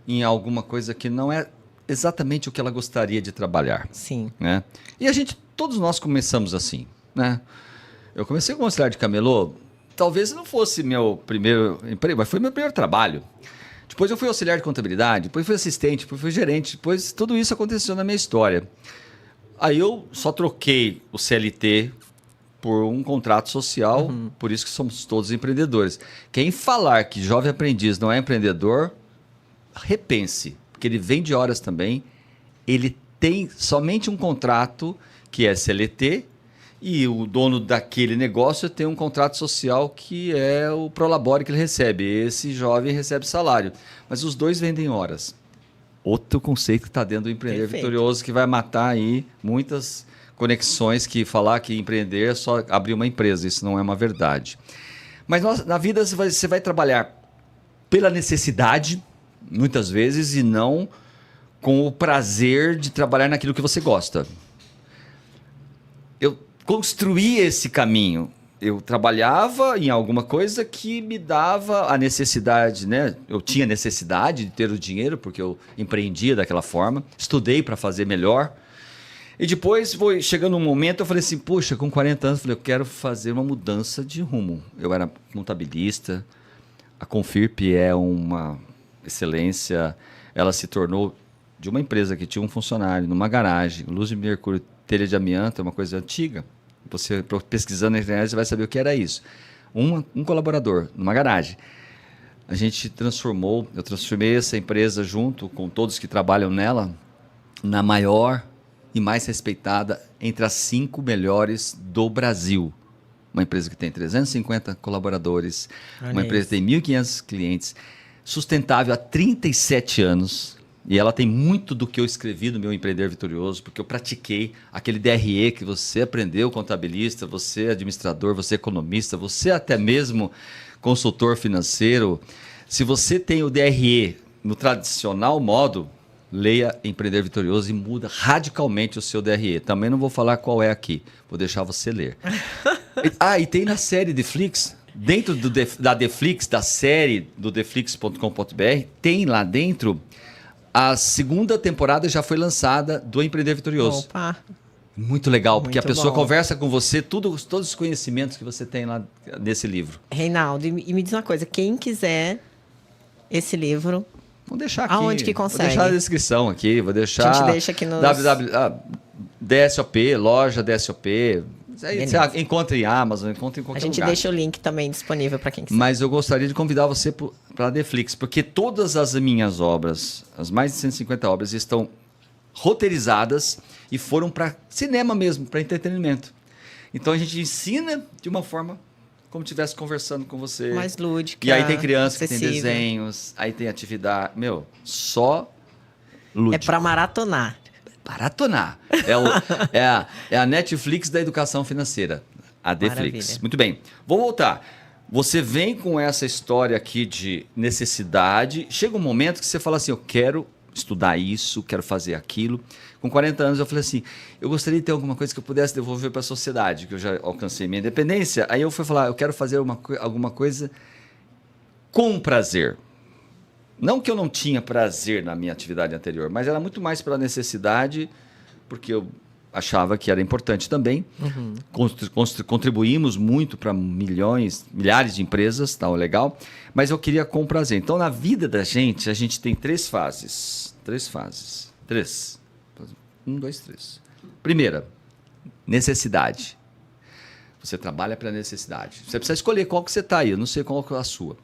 em alguma coisa que não é exatamente o que ela gostaria de trabalhar. Sim. Né? E todos nós começamos assim, né? Eu comecei como auxiliar de camelô, talvez não fosse meu primeiro emprego, mas foi meu primeiro trabalho. Depois eu fui auxiliar de contabilidade, depois fui assistente, depois fui gerente, depois tudo isso aconteceu na minha história. Aí eu só troquei o CLT por um contrato social, por isso que somos todos empreendedores. Quem falar que jovem aprendiz não é empreendedor, repense, porque ele vende horas também, ele tem somente um contrato que é CLT e o dono daquele negócio tem um contrato social que é o Prolabore que ele recebe. Esse jovem recebe salário, mas os dois vendem horas. Outro conceito que está dentro do empreender vitorioso que vai matar aí muitas conexões que falar que empreender é só abrir uma empresa. Isso não é uma verdade. Mas na vida você vai trabalhar pela necessidade, muitas vezes, e não com o prazer de trabalhar naquilo que você gosta. Eu construí esse caminho. Eu trabalhava em alguma coisa que me dava a necessidade, né? Eu tinha necessidade de ter o dinheiro, porque eu empreendia daquela forma. Estudei para fazer melhor. E depois, foi chegando um momento, eu falei assim, puxa, com 40 anos, eu quero fazer uma mudança de rumo. Eu era contabilista. A Confirp é uma excelência. Ela se tornou de uma empresa que tinha um funcionário numa garagem, luz de mercúrio, telha de amianto, é uma coisa antiga. Você pesquisando na internet, você vai saber o que era isso. Um colaborador numa garagem. Eu transformei essa empresa junto com todos que trabalham nela, na maior e mais respeitada entre as 5 melhores do Brasil. Uma empresa que tem 350 colaboradores, uma empresa que tem 1.500 clientes, sustentável há 37 anos. E ela tem muito do que eu escrevi no meu Empreender Vitorioso, porque eu pratiquei aquele DRE que você aprendeu, contabilista, você administrador, você economista, você até mesmo consultor financeiro, se você tem o DRE no tradicional modo, leia Empreender Vitorioso e muda radicalmente o seu DRE. Também não vou falar qual é aqui, vou deixar você ler. E tem na série Deflix, dentro da Deflix, da série do deflix.com.br, tem lá dentro, a segunda temporada já foi lançada do Empreender Vitorioso. Opa! Muito legal, porque Muito a pessoa bom. conversa com você, todos os conhecimentos que você tem lá nesse livro. Reinaldo, e me diz uma coisa, quem quiser esse livro, Vou deixar aqui. Aonde que consegue? Vou deixar na descrição aqui, vou deixar... A gente deixa aqui nos... DSOP, loja DSOP. Aí Beleza. você encontra em Amazon, encontra em qualquer A gente lugar. deixa o link também disponível para quem quiser. Mas eu gostaria de convidar você para a Deflix, porque todas as minhas obras, as mais de 150 obras, estão roteirizadas e foram para cinema mesmo, para entretenimento. Então a gente ensina de uma forma como se estivesse conversando com você. Mais lúdica, E aí tem criança que tem acessível. desenhos, aí tem atividade. Só lúdico. É para maratonar. Maratonar. É a Netflix da educação financeira. A Deflix. Maravilha. Muito bem. Vou voltar. Você vem com essa história aqui de necessidade. Chega um momento que você fala assim, eu quero estudar isso, quero fazer aquilo. Com 40 anos eu falei assim, eu gostaria de ter alguma coisa que eu pudesse devolver para a sociedade, que eu já alcancei minha independência. Aí eu fui falar, eu quero fazer alguma coisa com prazer. Não que eu não tinha prazer na minha atividade anterior, mas era muito mais pela necessidade, porque eu achava que era importante também. Uhum. Contribuímos muito para milhares de empresas, tá legal, mas eu queria com prazer. Então, na vida da gente, a gente tem três fases. Três. 1, 2, 3. Primeira, necessidade. Você trabalha pela necessidade. Você precisa escolher qual que você está aí, eu não sei qual que é a sua.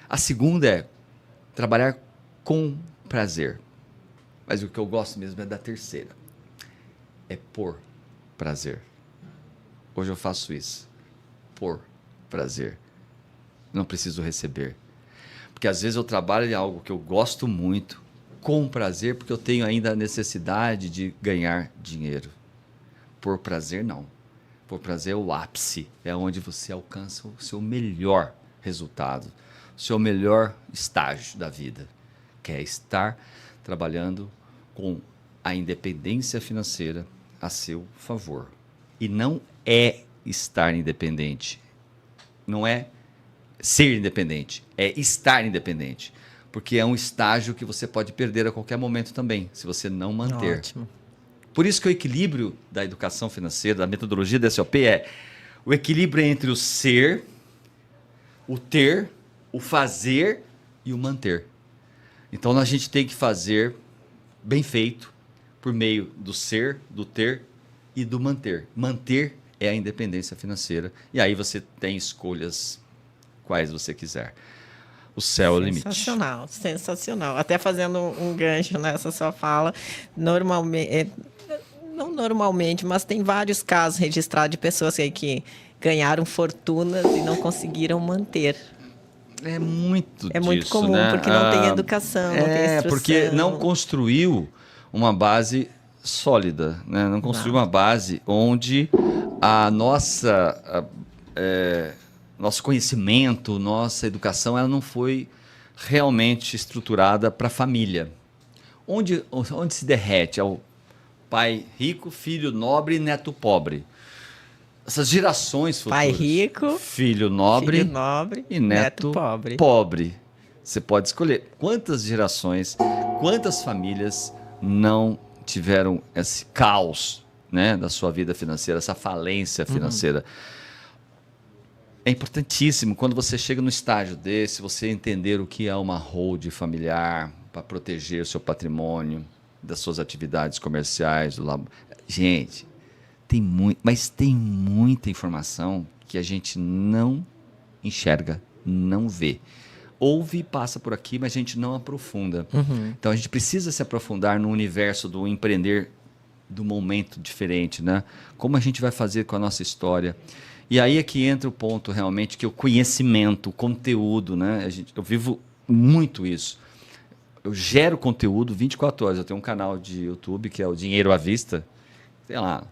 A segunda é trabalhar com prazer. Mas o que eu gosto mesmo é da terceira. É por prazer. Hoje eu faço isso. Por prazer. Não preciso receber. Porque às vezes eu trabalho em algo que eu gosto muito, com prazer, porque eu tenho ainda a necessidade de ganhar dinheiro. Por prazer, não. Por prazer é o ápice. É onde você alcança o seu melhor resultado. O seu melhor estágio da vida. Que é estar trabalhando com a independência financeira a seu favor. E não é estar independente. Não é ser independente. É estar independente. Porque é um estágio que você pode perder a qualquer momento também, se você não manter. Ótimo. Por isso que o equilíbrio da educação financeira, da metodologia da SOP é o equilíbrio entre o ser, o ter, o fazer e o manter. Então a gente tem que fazer bem feito por meio do ser, do ter e do manter. Manter é a independência financeira. E aí você tem escolhas quais você quiser. O céu é o limite. Sensacional, sensacional. Até fazendo um gancho nessa sua fala, normalmente, não normalmente, mas tem vários casos registrados de pessoas aí que ganharam fortunas e não conseguiram manter. É muito É muito disso, comum, né? porque não tem educação, não tem instrução. Porque não construiu uma base sólida, né? Não construiu uma base onde a nosso conhecimento, nossa educação, ela não foi realmente estruturada para a família. Onde se derrete? É o pai rico, filho nobre e neto pobre. Essas gerações futuras. Pai rico, filho nobre e neto pobre. Você pode escolher. Quantas gerações, quantas famílias não tiveram esse caos, né, da sua vida financeira, essa falência financeira? É importantíssimo quando você chega no estágio desse, você entender o que é uma holding familiar para proteger o seu patrimônio, das suas atividades comerciais. Gente, tem muita informação que a gente não enxerga, não vê. Ouve e passa por aqui, mas a gente não aprofunda. Então a gente precisa se aprofundar no universo do empreender do momento diferente, né? Como a gente vai fazer com a nossa história? E aí é que entra o ponto realmente, que é o conhecimento, o conteúdo, né? Eu vivo muito isso. Eu gero conteúdo 24 horas. Eu tenho um canal de YouTube que é o Dinheiro à Vista. Tem lá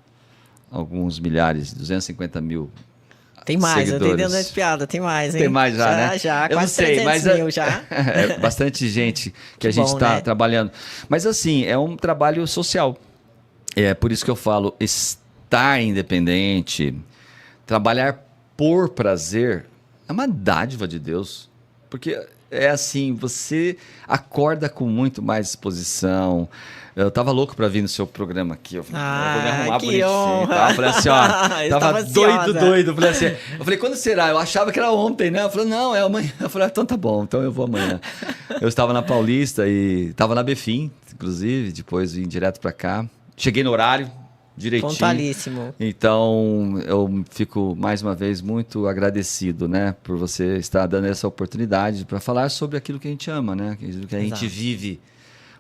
alguns milhares, 250 mil Tem mais, seguidores. eu dei dando de piada, tem mais, hein? Tem mais já, né? Já, eu quase não sei, 300 mas mil já. É bastante gente que a gente bom, está né? trabalhando. Mas assim, é um trabalho social. É por isso que eu falo, estar independente, trabalhar por prazer, é uma dádiva de Deus. Porque é assim, você acorda com muito mais disposição. Eu tava louco para vir no seu programa aqui. Eu falei, eu vou me arrumar que bonitinho. honra. Eu falei assim, ó, Eu tava ansiosa. doido. Eu falei, quando será? Eu achava que era ontem, né? Eu falei, não, é amanhã. Eu falei, então tá bom, então eu vou amanhã. Eu estava na Paulista e estava na Befim, inclusive, depois vim direto para cá. Cheguei no horário, direitinho. Pontualíssimo. Então, eu fico mais uma vez muito agradecido, né, por você estar dando essa oportunidade para falar sobre aquilo que a gente ama, né, aquilo que a gente vive,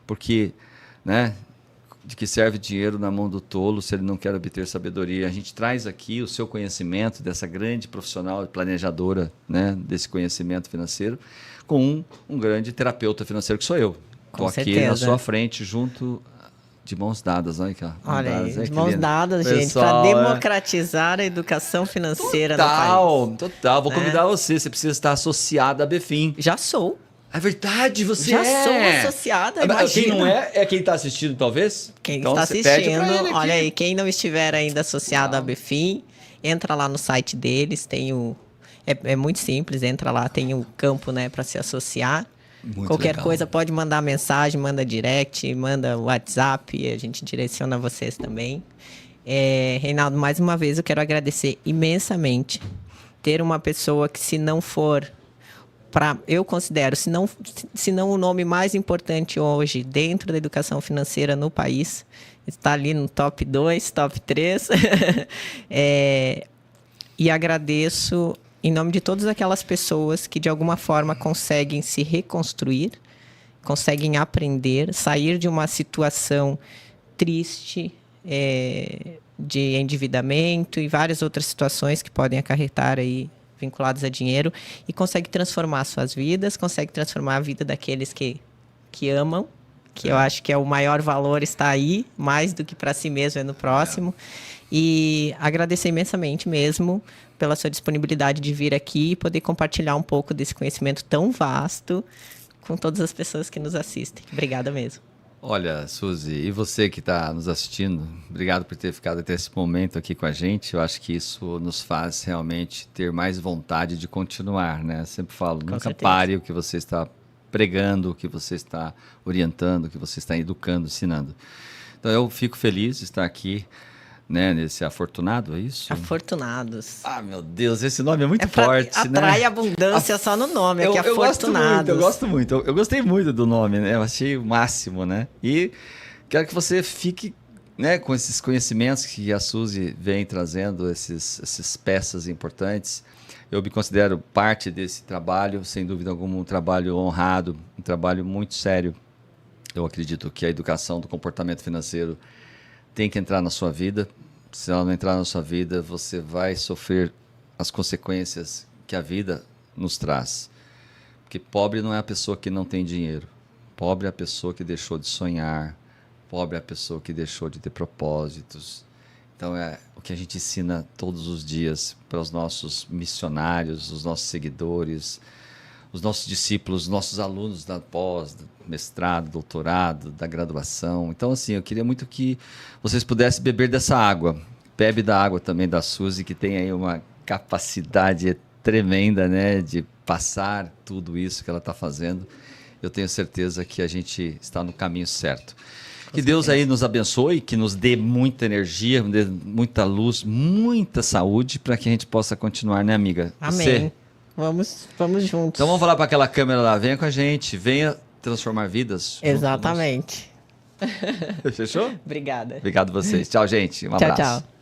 porque, né, de que serve dinheiro na mão do tolo se ele não quer obter sabedoria. A gente traz aqui o seu conhecimento dessa grande profissional planejadora, né, desse conhecimento financeiro, com um grande terapeuta financeiro que sou eu. Estou aqui na sua frente junto. De mãos dadas, olha aqui. Olha aí, de mãos dadas, gente, para democratizar a educação financeira no país. Total. Vou convidar você você precisa estar associada à Befim. Já sou. É verdade, você já sou associada, imagina. Quem não é quem está assistindo, talvez? Quem então, está assistindo, olha aí, quem não estiver ainda associado à Befim, entra lá no site deles, tem o... É muito simples, entra lá, tem o campo, né, para se associar. Muito Qualquer legal. Coisa pode mandar mensagem, manda direct, manda WhatsApp, a gente direciona vocês também. Reinaldo, mais uma vez eu quero agradecer imensamente ter uma pessoa que, se não for, eu considero, se não o nome mais importante hoje dentro da educação financeira no país, está ali no top 2, top 3. E agradeço em nome de todas aquelas pessoas que, de alguma forma, conseguem se reconstruir, conseguem aprender, sair de uma situação triste, de endividamento e várias outras situações que podem acarretar aí, vinculadas a dinheiro, e consegue transformar suas vidas, consegue transformar a vida daqueles que amam, que eu acho que é o maior valor, está aí, mais do que para si mesmo, é no próximo. E agradecer imensamente mesmo pela sua disponibilidade de vir aqui e poder compartilhar um pouco desse conhecimento tão vasto com todas as pessoas que nos assistem. Obrigada mesmo. Olha, Suzy, e você que está nos assistindo, obrigado por ter ficado até esse momento aqui com a gente. Eu acho que isso nos faz realmente ter mais vontade de continuar, né? Eu sempre falo, nunca pare o que você está pregando, o que você está orientando, o que você está educando, ensinando. Então eu fico feliz de estar aqui, né, nesse Afortunado, é isso? Afortunados. Ah, meu Deus, esse nome é muito forte, né? Atrai abundância só no nome, aqui Afortunados. Eu gosto muito, eu gostei muito do nome, né? Eu achei o máximo, né? E quero que você fique, né, com esses conhecimentos que a Suzy vem trazendo, essas peças importantes. Eu me considero parte desse trabalho, sem dúvida alguma, um trabalho honrado, um trabalho muito sério. Eu acredito que a educação do comportamento financeiro tem que entrar na sua vida. Se ela não entrar na sua vida, você vai sofrer as consequências que a vida nos traz. Porque pobre não é a pessoa que não tem dinheiro. Pobre é a pessoa que deixou de sonhar. Pobre é a pessoa que deixou de ter propósitos. Então é o que a gente ensina todos os dias para os nossos missionários, os nossos seguidores, os nossos discípulos, os nossos alunos da pós, do mestrado, doutorado, da graduação. Então, assim, eu queria muito que vocês pudessem beber dessa água. Bebe da água também da Suzy, que tem aí uma capacidade tremenda, né, de passar tudo isso que ela está fazendo. Eu tenho certeza que a gente está no caminho certo. Que Deus aí nos abençoe, que nos dê muita energia, dê muita luz, muita saúde, para que a gente possa continuar, né, amiga? Amém. Vamos juntos. Então vamos falar para aquela câmera lá, venha com a gente, venha transformar vidas. Exatamente. Fechou? Obrigada. Obrigado a vocês. Tchau, gente. Um abraço. Tchau.